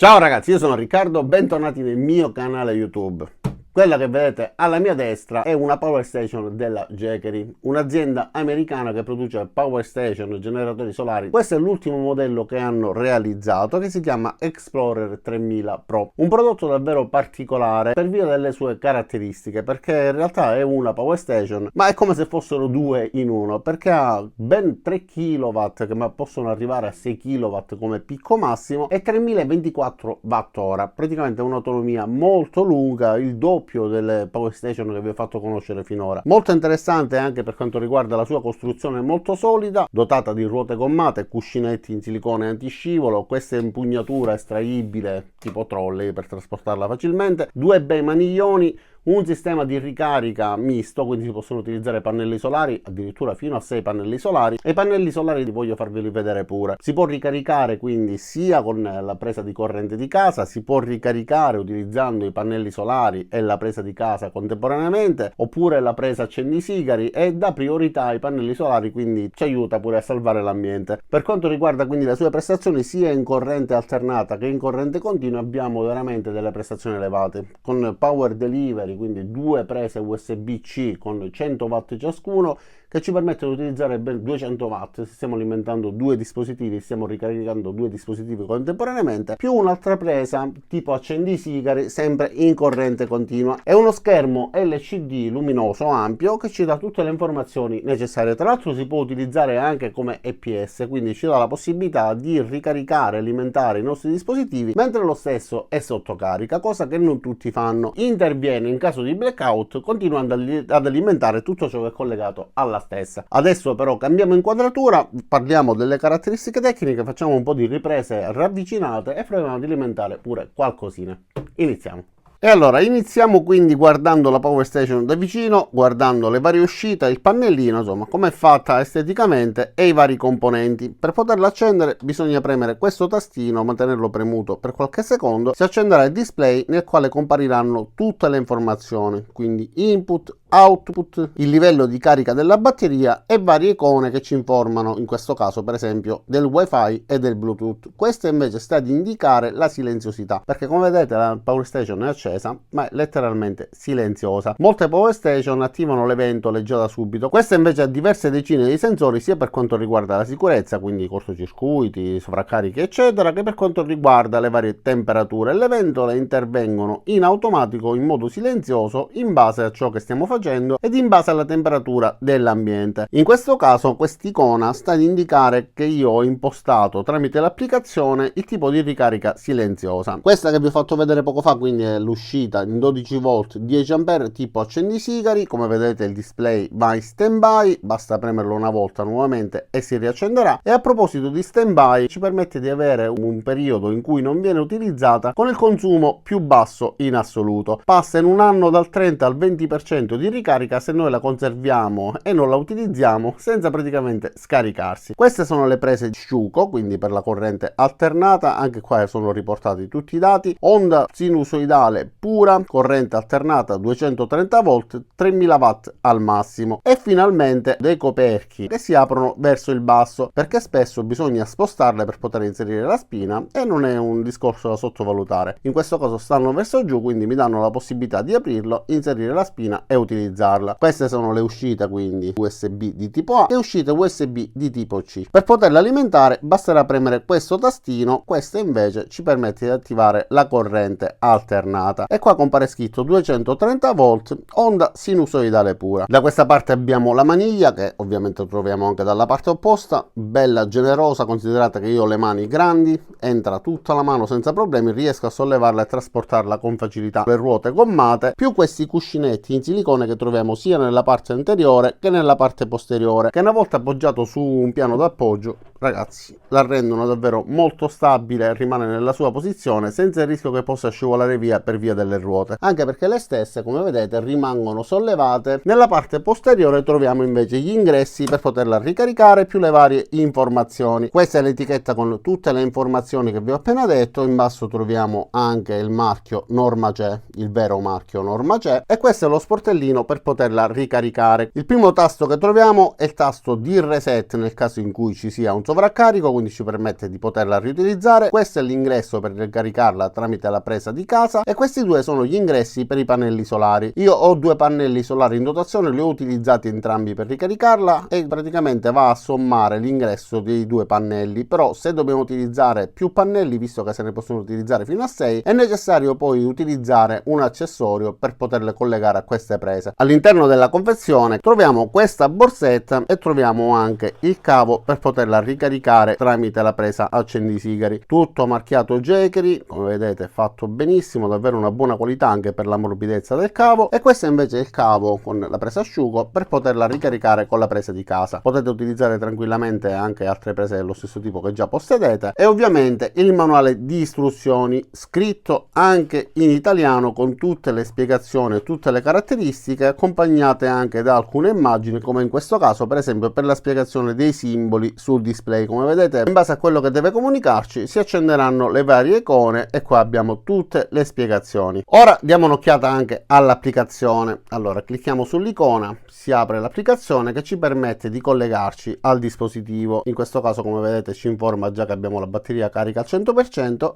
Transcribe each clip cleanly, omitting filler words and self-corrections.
Ciao ragazzi, io sono Riccardo, bentornati nel mio canale YouTube. Quella che vedete alla mia destra è una power station della Jackery, un'azienda americana che produce power station, generatori solari. Questo è l'ultimo modello che hanno realizzato, che si chiama Explorer 3000 Pro. Un prodotto davvero particolare per via delle sue caratteristiche, perché in realtà è una power station, ma è come se fossero due in uno, perché ha ben 3 kW che possono arrivare a 6 kW come picco massimo e 3024 Wh. Praticamente un'autonomia molto lunga, il doppio delle power station che vi ho fatto conoscere finora. Molto interessante anche per quanto riguarda la sua costruzione, molto solida, dotata di ruote gommate, cuscinetti in silicone antiscivolo, questa impugnatura estraibile tipo trolley per trasportarla facilmente, due bei maniglioni, un sistema di ricarica misto, quindi si possono utilizzare pannelli solari, addirittura fino a 6 pannelli solari, e i pannelli solari li voglio farveli vedere pure. Si può ricaricare quindi sia con la presa di corrente di casa, si può ricaricare utilizzando i pannelli solari e la presa di casa contemporaneamente, oppure la presa accendisigari, e dà priorità ai pannelli solari, quindi ci aiuta pure a salvare l'ambiente. Per quanto riguarda quindi le sue prestazioni, sia in corrente alternata che in corrente continua abbiamo veramente delle prestazioni elevate, con power delivery, quindi due prese USB-C con 100 watt ciascuno, che ci permettono di utilizzare ben 200 watt. Stiamo alimentando due dispositivi, stiamo ricaricando due dispositivi contemporaneamente, più un'altra presa tipo accendisigari, sempre in corrente continua, e uno schermo LCD luminoso ampio che ci dà tutte le informazioni necessarie. Tra l'altro si può utilizzare anche come EPS, quindi ci dà la possibilità di ricaricare e alimentare i nostri dispositivi mentre lo stesso è sotto carica, cosa che non tutti fanno. Interviene in caso di blackout, continuando ad alimentare tutto ciò che è collegato alla stessa. Adesso però cambiamo inquadratura, parliamo delle caratteristiche tecniche, facciamo un po' di riprese ravvicinate e proviamo ad alimentare pure qualcosina. Iniziamo. E allora iniziamo quindi guardando la power station da vicino, guardando le varie uscite, il pannellino, insomma come è fatta esteticamente e i vari componenti. Per poterla accendere bisogna premere questo tastino, mantenerlo premuto per qualche secondo, si accenderà il display nel quale compariranno tutte le informazioni, quindi input, output, il livello di carica della batteria e varie icone che ci informano, in questo caso per esempio del wifi e del bluetooth. Questo invece sta ad indicare la silenziosità, perché come vedete la power station è accesa ma è letteralmente silenziosa. Molte power station attivano le ventole già da subito, questa invece ha diverse decine di sensori sia per quanto riguarda la sicurezza, quindi cortocircuiti, sovraccarichi eccetera, che per quanto riguarda le varie temperature. Le ventole intervengono in automatico in modo silenzioso in base a ciò che stiamo facendo ed in base alla temperatura dell'ambiente. In questo caso quest'icona sta ad indicare che io ho impostato tramite l'applicazione il tipo di ricarica silenziosa. Questa che vi ho fatto vedere poco fa quindi è l'uscita in 12 volt 10 A tipo accendisigari. Come vedete il display va in stand by, basta premerlo una volta nuovamente e si riaccenderà. E a proposito di stand by, ci permette di avere un periodo in cui non viene utilizzata con il consumo più basso in assoluto. Passa in un anno dal 30 al 20% di ricarica se noi la conserviamo e non la utilizziamo senza praticamente scaricarsi. Queste sono le prese Sciuco, quindi per la corrente alternata, anche qua sono riportati tutti i dati. Onda sinusoidale pura, corrente alternata 230 volt, 3000 watt al massimo, e finalmente dei coperchi che si aprono verso il basso, perché spesso bisogna spostarle per poter inserire la spina e non è un discorso da sottovalutare. In questo caso stanno verso giù, quindi mi danno la possibilità di aprirlo, inserire la spina e utilizzarla. Queste sono le uscite quindi USB di tipo A e uscite USB di tipo C. Per poterla alimentare basterà premere questo tastino, questo invece ci permette di attivare la corrente alternata. E qua compare scritto 230 volt, onda sinusoidale pura. Da questa parte abbiamo la maniglia, che ovviamente troviamo anche dalla parte opposta, bella generosa, considerate che io ho le mani grandi, entra tutta la mano senza problemi, riesco a sollevarla e trasportarla con facilità. Le ruote gommate, più questi cuscinetti in silicone che troviamo sia nella parte anteriore che nella parte posteriore, che una volta appoggiato su un piano d'appoggio, ragazzi, la rendono davvero molto stabile e rimane nella sua posizione senza il rischio che possa scivolare via per via batteria delle ruote, anche perché le stesse, come vedete, rimangono sollevate. Nella parte posteriore troviamo invece gli ingressi per poterla ricaricare più le varie informazioni. Questa è l'etichetta con tutte le informazioni che vi ho appena detto. In basso troviamo anche il marchio Norma-C, il vero marchio Norma-C, e questo è lo sportellino per poterla ricaricare. Il primo tasto che troviamo è il tasto di reset nel caso in cui ci sia un sovraccarico, quindi ci permette di poterla riutilizzare. Questo è l'ingresso per ricaricarla tramite la presa di casa, e questi due sono gli ingressi per i pannelli solari. Io ho due pannelli solari in dotazione, li ho utilizzati entrambi per ricaricarla e praticamente va a sommare l'ingresso dei due pannelli. Però se dobbiamo utilizzare più pannelli, visto che se ne possono utilizzare fino a 6, è necessario poi utilizzare un accessorio per poterle collegare a queste prese. All'interno della confezione troviamo questa borsetta e troviamo anche il cavo per poterla ricaricare tramite la presa accendisigari, tutto marchiato Jackery, come vedete fatto benissimo, davvero una buona qualità anche per la morbidezza del cavo. E questo invece è il cavo con la presa asciugo per poterla ricaricare con la presa di casa. Potete utilizzare tranquillamente anche altre prese dello stesso tipo che già possedete, e ovviamente il manuale di istruzioni scritto anche in italiano con tutte le spiegazioni e tutte le caratteristiche, accompagnate anche da alcune immagini, come in questo caso per esempio per la spiegazione dei simboli sul display. Come vedete, in base a quello che deve comunicarci si accenderanno le varie icone, e qua abbiamo tutte le spiegazioni. Ora diamo un'occhiata anche all'applicazione. Allora clicchiamo sull'icona, si apre l'applicazione che ci permette di collegarci al dispositivo. In questo caso, come vedete, ci informa già che abbiamo la batteria carica al 100%.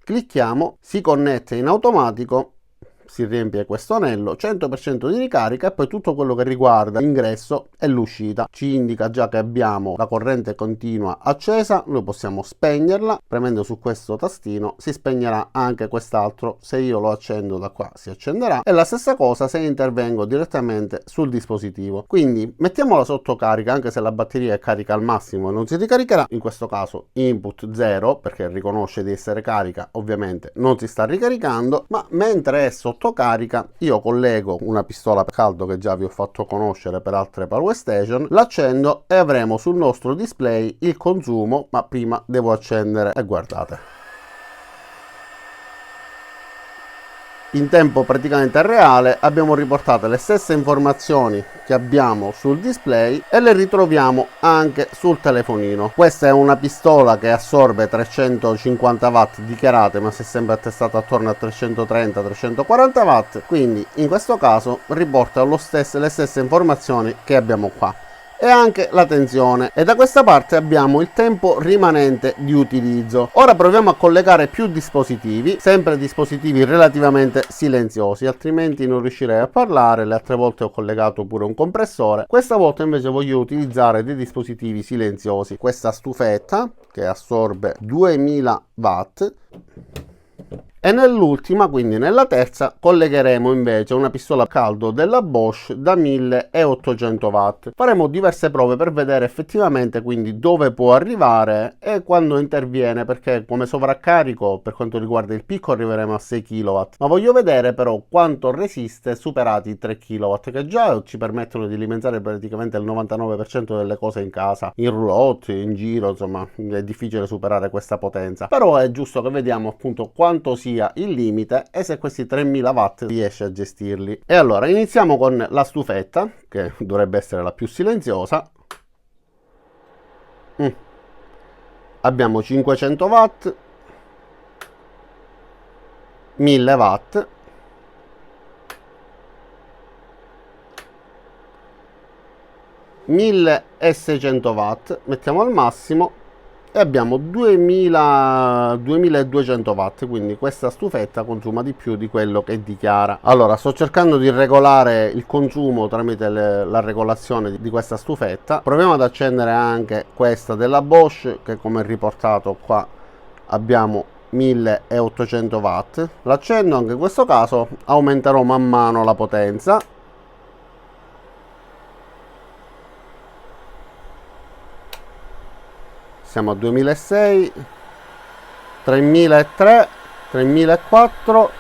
Clicchiamo, si connette in automatico, si riempie questo anello, 100% di ricarica, e poi tutto quello che riguarda l'ingresso e l'uscita ci indica già che abbiamo la corrente continua accesa. Noi possiamo spegnerla premendo su questo tastino, si spegnerà anche quest'altro. Se io lo accendo da qua si accenderà, e la stessa cosa se intervengo direttamente sul dispositivo. Quindi mettiamola sotto carica, anche se la batteria è carica al massimo e non si ricaricherà. In questo caso input 0, perché riconosce di essere carica, ovviamente non si sta ricaricando. Ma mentre è sotto carica, io collego una pistola a caldo che già vi ho fatto conoscere per altre Power Station, l'accendo e avremo sul nostro display il consumo. Ma prima devo accendere, e guardate, in tempo praticamente reale abbiamo riportato le stesse informazioni che abbiamo sul display e le ritroviamo anche sul telefonino. Questa è una pistola che assorbe 350 watt dichiarate, ma si è sempre attestata attorno a 330-340 watt, quindi in questo caso riporta le stesse informazioni che abbiamo qua, e anche la tensione, e da questa parte abbiamo il tempo rimanente di utilizzo. Ora proviamo a collegare più dispositivi, sempre dispositivi relativamente silenziosi, altrimenti non riuscirei a parlare. Le altre volte ho collegato pure un compressore, questa volta invece voglio utilizzare dei dispositivi silenziosi. Questa stufetta che assorbe 2000 watt, e nell'ultima, quindi nella terza, collegheremo invece una pistola a caldo della Bosch da 1800 watt. Faremo diverse prove per vedere effettivamente quindi dove può arrivare e quando interviene, perché come sovraccarico per quanto riguarda il picco arriveremo a 6 kW, ma voglio vedere però quanto resiste superati i 3 kW, che già ci permettono di alimentare praticamente il 99% delle cose in casa, in roulotte, in giro, insomma è difficile superare questa potenza. Però è giusto che vediamo appunto quanto sia il limite e se questi 3000 watt riesce a gestirli. E allora iniziamo con la stufetta, che dovrebbe essere la più silenziosa. Abbiamo 500 watt, 1000 watt, 1600 watt, mettiamo al massimo, e abbiamo 2200 watt, quindi questa stufetta consuma di più di quello che dichiara. Allora sto cercando di regolare il consumo tramite la regolazione di questa stufetta. Proviamo ad accendere anche questa della Bosch, che come riportato qua abbiamo 1800 watt. L'accendo, anche in questo caso aumenterò man mano la potenza. Siamo a 2006, 3003, 3004,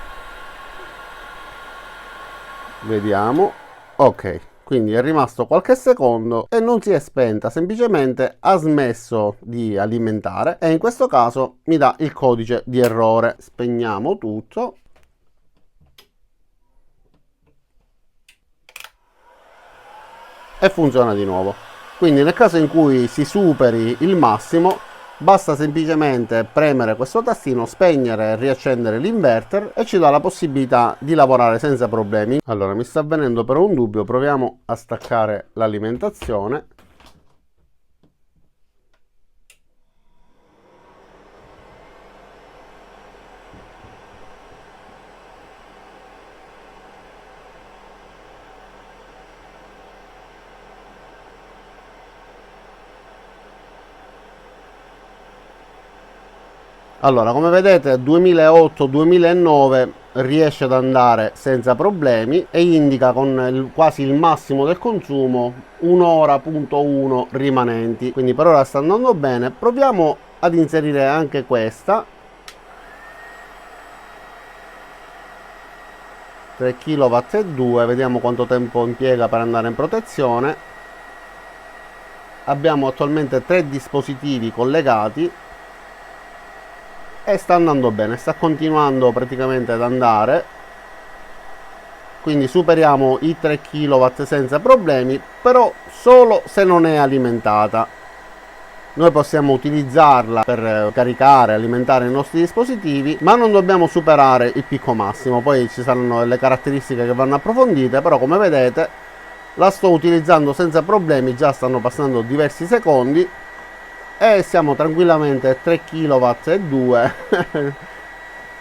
vediamo, ok, quindi è rimasto qualche secondo e non si è spenta, semplicemente ha smesso di alimentare, e in questo caso mi dà il codice di errore. Spegniamo tutto. e funziona di nuovo. Quindi nel caso in cui si superi il massimo, basta semplicemente premere questo tastino, spegnere e riaccendere l'inverter e ci dà la possibilità di lavorare senza problemi. Allora, mi sta venendo però un dubbio, proviamo a staccare l'alimentazione. Allora, come vedete 2008-2009 riesce ad andare senza problemi e indica con quasi il massimo del consumo 1 ora.1 rimanenti, quindi per ora sta andando bene. Proviamo ad inserire anche questa, 3 kW e 2, vediamo quanto tempo impiega per andare in protezione. Abbiamo attualmente 3 dispositivi collegati e sta andando bene, sta continuando praticamente ad andare, quindi superiamo i 3 kW senza problemi, però solo se non è alimentata. Noi possiamo utilizzarla per caricare, alimentare i nostri dispositivi, ma non dobbiamo superare il picco massimo. Poi ci saranno delle caratteristiche che vanno approfondite, però come vedete la sto utilizzando senza problemi, già stanno passando diversi secondi e siamo tranquillamente a 3 kW e 2.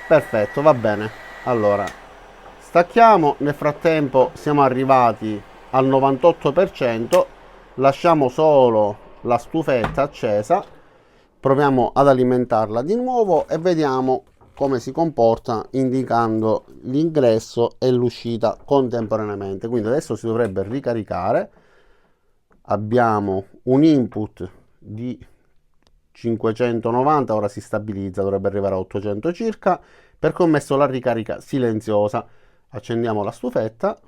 Perfetto, va bene. Allora stacchiamo, nel frattempo siamo arrivati al 98%, lasciamo solo la stufetta accesa, proviamo ad alimentarla di nuovo e vediamo come si comporta indicando l'ingresso e l'uscita contemporaneamente. Quindi adesso si dovrebbe ricaricare, abbiamo un input di 590, ora si stabilizza, dovrebbe arrivare a 800 circa, perché ho messo la ricarica silenziosa. Accendiamo la stufetta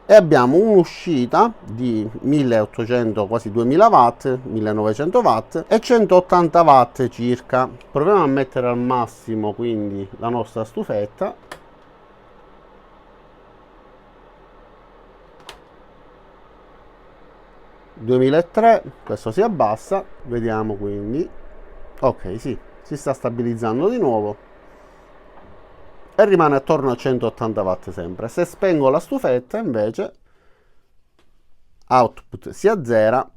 e abbiamo un'uscita di 1800, quasi 2000 watt, 1900 watt e 180 watt circa. Proviamo a mettere al massimo quindi la nostra stufetta. (2003), questo si abbassa, vediamo quindi, ok, sì, si sta stabilizzando di nuovo e rimane attorno a 180 watt sempre. Se spengo la stufetta invece output si azzera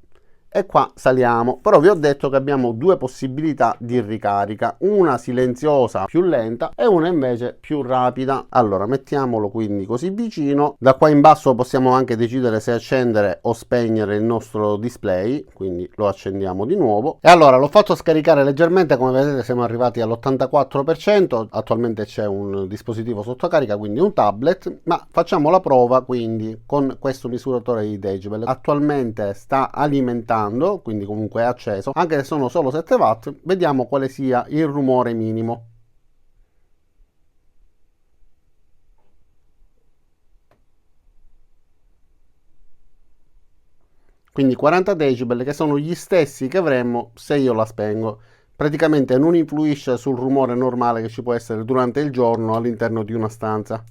e qua saliamo. Però vi ho detto che abbiamo due possibilità di ricarica, una silenziosa più lenta e una invece più rapida. Allora mettiamolo quindi così vicino, da qua in basso possiamo anche decidere se accendere o spegnere il nostro display, quindi lo accendiamo di nuovo. E allora l'ho fatto scaricare leggermente, come vedete siamo arrivati all'84%, attualmente c'è un dispositivo sotto carica, quindi un tablet, ma facciamo la prova quindi con questo misuratore di decibel. Attualmente sta alimentando, quindi comunque è acceso, anche se sono solo 7 watt. Vediamo quale sia il rumore minimo. Quindi 40 decibel, che sono gli stessi che avremmo se io la spengo. Praticamente non influisce sul rumore normale che ci può essere durante il giorno all'interno di una stanza.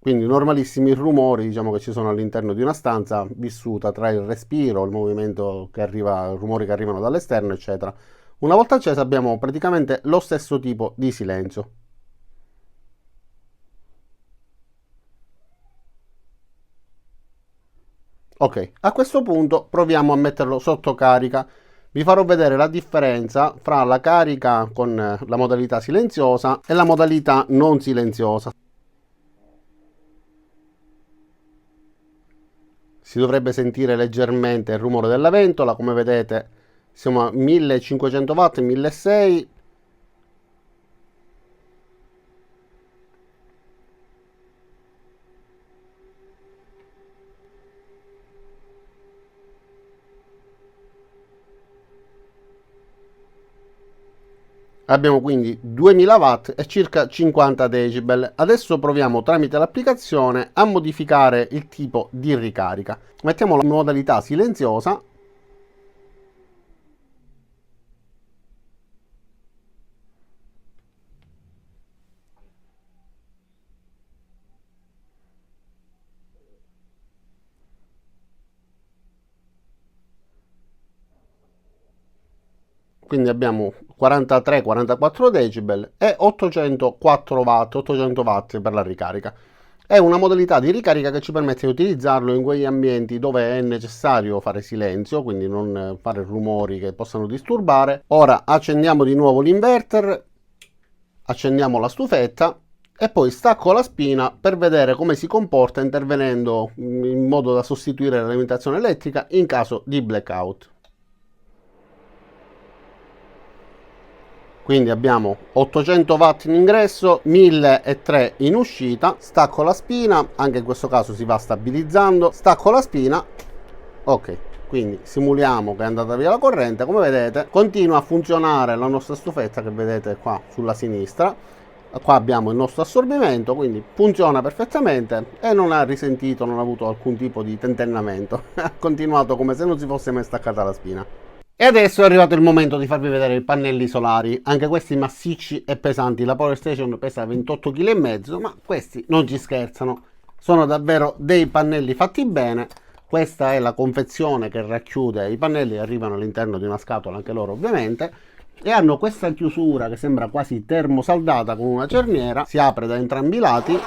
Quindi normalissimi rumori, diciamo, che ci sono all'interno di una stanza vissuta tra il respiro, il movimento che arriva, i rumori che arrivano dall'esterno, eccetera. Una volta accesa abbiamo praticamente lo stesso tipo di silenzio. Ok, a questo punto proviamo a metterlo sotto carica. Vi farò vedere la differenza fra la carica con la modalità silenziosa e la modalità non silenziosa. Si dovrebbe sentire leggermente il rumore della ventola, come vedete siamo a 1500 watt, 1600. Abbiamo quindi 2000 watt e circa 50 decibel. Adesso proviamo tramite l'applicazione a modificare il tipo di ricarica. Mettiamo la modalità silenziosa. quindi abbiamo 43-44 decibel e 804 watt, 800 watt per la ricarica. È una modalità di ricarica che ci permette di utilizzarlo in quegli ambienti dove è necessario fare silenzio, quindi non fare rumori che possano disturbare. Ora accendiamo di nuovo l'inverter, accendiamo la stufetta e poi stacco la spina per vedere come si comporta intervenendo in modo da sostituire l'alimentazione elettrica in caso di blackout. Quindi abbiamo 800 watt in ingresso, 1003 in uscita, stacco la spina, anche in questo caso si va stabilizzando, stacco la spina, ok, quindi simuliamo che è andata via la corrente, come vedete continua a funzionare la nostra stufetta che vedete qua sulla sinistra, qua abbiamo il nostro assorbimento, quindi funziona perfettamente e non ha risentito, non ha avuto alcun tipo di tentennamento, ha continuato come se non si fosse mai staccata la spina. E adesso è arrivato il momento di farvi vedere i pannelli solari, anche questi massicci e pesanti. La Power Station pesa 28,5 kg, ma questi non ci scherzano, sono davvero dei pannelli fatti bene. Questa è la confezione che racchiude i pannelli, arrivano all'interno di una scatola anche loro ovviamente, e hanno questa chiusura che sembra quasi termosaldata con una cerniera, si apre da entrambi i lati.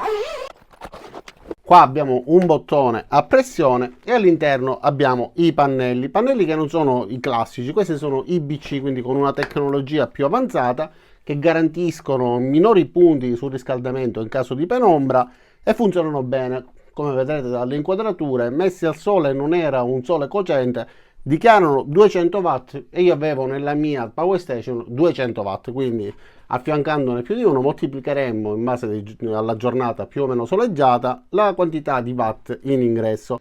Qua abbiamo un bottone a pressione e all'interno abbiamo i pannelli che non sono i classici, questi sono IBC, quindi con una tecnologia più avanzata che garantiscono minori punti di surriscaldamento in caso di penombra e funzionano bene. Come vedrete dalle inquadrature, messi al sole, non era un sole cocente, dichiarano 200 watt e io avevo nella mia Power Station 200 watt, quindi affiancandone più di uno moltiplicheremmo in base alla giornata più o meno soleggiata la quantità di watt in ingresso.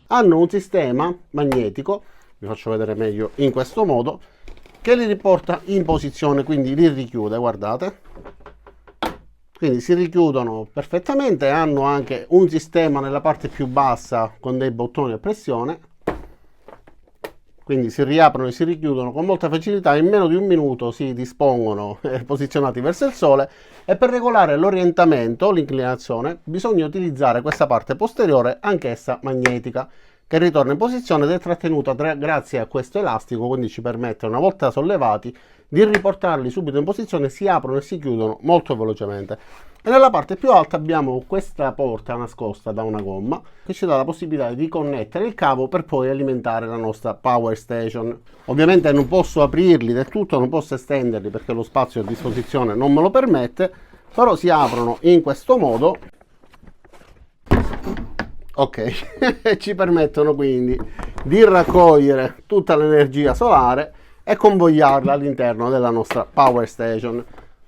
Hanno un sistema magnetico, vi faccio vedere meglio in questo modo, che li riporta in posizione, quindi li richiude, guardate. Quindi si richiudono perfettamente, hanno anche un sistema nella parte più bassa con dei bottoni a pressione, quindi si riaprono e si richiudono con molta facilità, in meno di un minuto si dispongono posizionati verso il sole e per regolare l'orientamento, l'inclinazione, bisogna utilizzare questa parte posteriore, anch'essa magnetica, che ritorna in posizione ed è trattenuta grazie a questo elastico, quindi ci permette una volta sollevati di riportarli subito in posizione, si aprono e si chiudono molto velocemente. E nella parte più alta abbiamo questa porta nascosta da una gomma che ci dà la possibilità di connettere il cavo per poi alimentare la nostra Power Station. Ovviamente non posso aprirli del tutto, non posso estenderli perché lo spazio a disposizione non me lo permette, però si aprono in questo modo. Ok, ci permettono quindi di raccogliere tutta l'energia solare e convogliarla all'interno della nostra Power Station,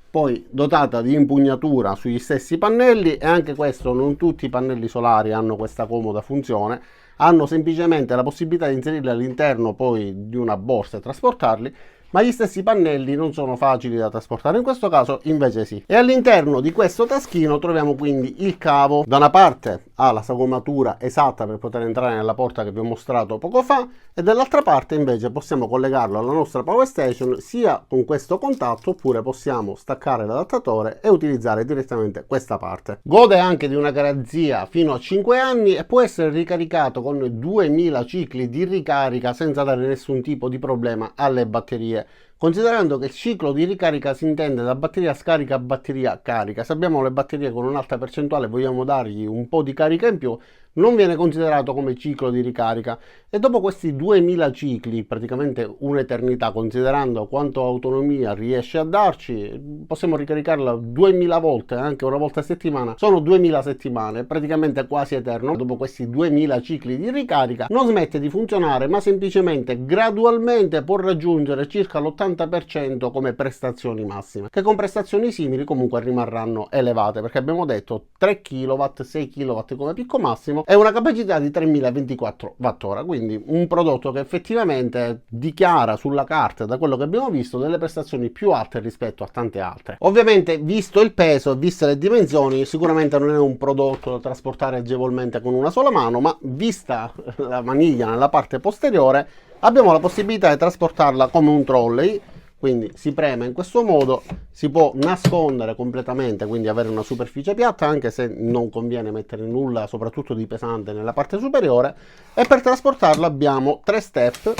poi dotata di impugnatura sugli stessi pannelli, e anche questo non tutti i pannelli solari hanno questa comoda funzione, hanno semplicemente la possibilità di inserirli all'interno poi di una borsa e trasportarli, ma gli stessi pannelli non sono facili da trasportare, in questo caso invece sì. E all'interno di questo taschino troviamo quindi il cavo, da una parte ha la sagomatura esatta per poter entrare nella porta che vi ho mostrato poco fa, e dall'altra parte invece possiamo collegarlo alla nostra Power Station sia con questo contatto, oppure possiamo staccare l'adattatore e utilizzare direttamente questa parte. Gode anche di una garanzia fino a 5 anni e può essere ricaricato con 2000 cicli di ricarica senza dare nessun tipo di problema alle batterie, considerando che il ciclo di ricarica si intende da batteria scarica a batteria carica. Se abbiamo le batterie con un'alta percentuale e vogliamo dargli un po' di carica in più, non viene considerato come ciclo di ricarica, e dopo questi 2000 cicli, praticamente un'eternità considerando quanto autonomia riesce a darci, possiamo ricaricarla 2000 volte, anche una volta a settimana, sono 2000 settimane, praticamente quasi eterno. Dopo questi 2000 cicli di ricarica non smette di funzionare, ma semplicemente gradualmente può raggiungere circa l'80% come prestazioni massime, che con prestazioni simili comunque rimarranno elevate, perché abbiamo detto 3 kW, 6 kW come picco massimo e una capacità di 3024 Wh, quindi un prodotto che effettivamente dichiara sulla carta, da quello che abbiamo visto, delle prestazioni più alte rispetto a tante altre. Ovviamente, visto il peso e viste le dimensioni, sicuramente non è un prodotto da trasportare agevolmente con una sola mano, ma vista la maniglia nella parte posteriore abbiamo la possibilità di trasportarla come un trolley, quindi si preme in questo modo, si può nascondere completamente, quindi avere una superficie piatta, anche se non conviene mettere nulla, soprattutto di pesante, nella parte superiore. E per trasportarla abbiamo 3 step,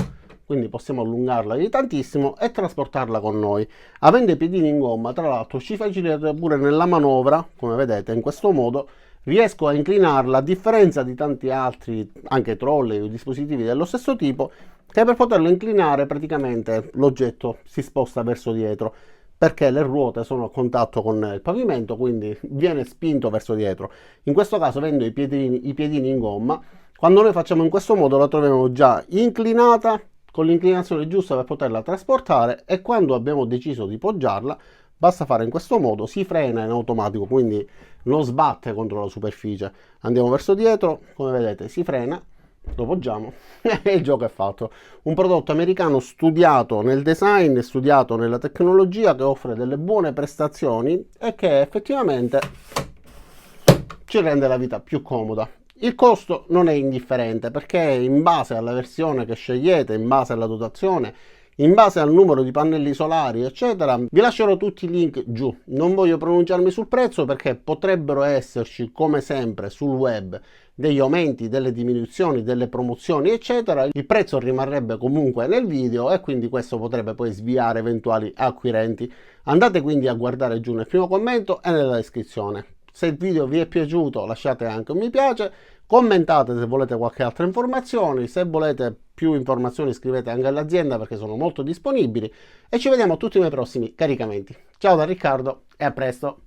quindi possiamo allungarla di tantissimo e trasportarla con noi. Avendo i piedini in gomma, tra l'altro, ci facilita pure nella manovra, come vedete, in questo modo riesco a inclinarla, a differenza di tanti altri, anche trolley o dispositivi dello stesso tipo, che per poterlo inclinare praticamente l'oggetto si sposta verso dietro, perché le ruote sono a contatto con il pavimento, quindi viene spinto verso dietro. In questo caso, avendo i piedini in gomma, quando noi facciamo in questo modo la troviamo già inclinata, con l'inclinazione giusta per poterla trasportare, e quando abbiamo deciso di poggiarla, basta fare in questo modo, si frena in automatico, quindi non sbatte contro la superficie. Andiamo verso dietro, come vedete si frena, lo poggiamo e il gioco è fatto. Un prodotto americano studiato nel design, studiato nella tecnologia, che offre delle buone prestazioni e che effettivamente ci rende la vita più comoda. Il costo non è indifferente, perché in base alla versione che scegliete, in base alla dotazione, in base al numero di pannelli solari, eccetera, vi lascerò tutti i link giù. Non voglio pronunciarmi sul prezzo, perché potrebbero esserci, come sempre sul web, degli aumenti, delle diminuzioni, delle promozioni, eccetera. Il prezzo rimarrebbe comunque nel video e quindi questo potrebbe poi sviare eventuali acquirenti. Andate quindi a guardare giù nel primo commento e nella descrizione. Se il video vi è piaciuto, lasciate anche un mi piace, commentate se volete qualche altra informazione, se volete più informazioni scrivete anche all'azienda, perché sono molto disponibili, e ci vediamo a tutti i miei prossimi caricamenti. Ciao da Riccardo e a presto!